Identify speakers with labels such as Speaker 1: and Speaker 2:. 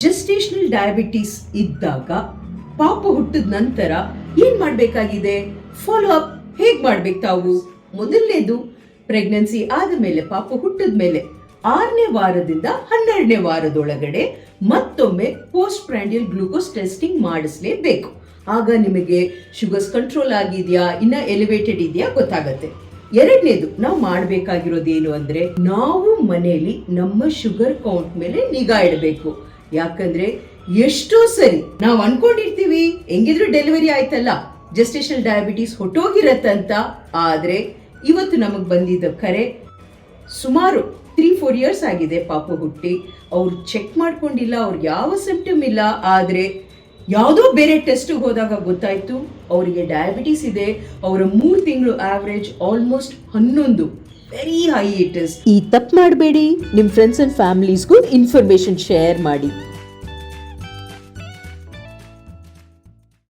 Speaker 1: Gestational diabetes ಇದ್ದಾಗ ಪಾಪ ಹುಟ್ಟಿದ ನಂತರ ಏನ್ ಮಾಡ್ಬೇಕಾಗಿದೆ, ಫಾಲೋ ಅಪ್ ಹೇಗ್ ಮಾಡ್ಬೇಕು ತಾವು? ಮೊದಲನೇದು, ಪ್ರೆಗ್ನೆನ್ಸಿ ಆದ ಮೇಲೆ ಪಾಪ ಹುಟ್ಟಿದ ಮೇಲೆ 6ನೇ ವಾರದಿಂದ 12ನೇ ವಾರದೊಳಗಡೆ ಮತ್ತೊಮ್ಮೆ ಪೋಸ್ಟ್ ಪ್ರ್ಯಾಂಡಿಯಲ್ ಗ್ಲೂಕೋಸ್ ಟೆಸ್ಟಿಂಗ್ ಮಾಡಿಸ್ಲೇಬೇಕು. ಆಗ ನಿಮಗೆ ಶುಗರ್ಸ್ ಕಂಟ್ರೋಲ್ ಆಗಿದೆಯಾ, ಇನ್ನ ಎಲಿವೇಟೆಡ್ ಇದೆಯಾ ಗೊತ್ತಾಗತ್ತೆ. ಎರಡನೇದು, ನಾವು ಮಾಡಬೇಕಾಗಿರೋದೇನು ಅಂದ್ರೆ, ನಾವು ಮನೆಯಲ್ಲಿ ನಮ್ಮ ಶುಗರ್ ಕೌಂಟ್ ಮೇಲೆ ನಿಗಾ ಇಡಬೇಕು. ಯಾಕಂದ್ರೆ ಎಷ್ಟೋ ಸರಿ ನಾವು ಅನ್ಕೊಂಡಿರ್ತೀವಿ ಹೆಂಗಿದ್ರು ಡೆಲಿವರಿ ಆಯ್ತಲ್ಲ, ಜೆಸ್ಟೇಷನಲ್ ಡಯಾಬಿಟಿಸ್ ಹೊಟ್ಟೋಗಿರತ್ತಂತ. ಆದ್ರೆ ಇವತ್ತು ನಮಗ್ ಬಂದಿದ್ದ ಕರೆ, ಸುಮಾರು 3-4 ಇಯರ್ಸ್ ಆಗಿದೆ ಪಾಪ ಹುಟ್ಟಿ, ಅವ್ರು ಚೆಕ್ ಮಾಡ್ಕೊಂಡಿಲ್ಲ, ಅವ್ರಿಗೆ ಯಾವ ಸಿಂಪ್ಟಮ್ ಇಲ್ಲ. ಆದ್ರೆ ಯಾವುದೋ ಬೇರೆ ಟೆಸ್ಟ್ ಹೋದಾಗ ಗೊತ್ತಾಯ್ತು ಅವರಿಗೆ ಡಯಾಬಿಟಿಸ್ ಇದೆ. ಅವರ 3 ತಿಂಗಳು average almost 11. Very high it is.
Speaker 2: ಈ ತಪ್ಪು ಮಾಡಬೇಡಿ. ನಿಮ್ಮ ಫ್ರೆಂಡ್ಸ್ ಅಂಡ್ ಫ್ಯಾಮಿಲೀಸ್ಗೂ ಇನ್ಫಾರ್ಮೇಶನ್ ಶೇರ್ ಮಾಡಿ.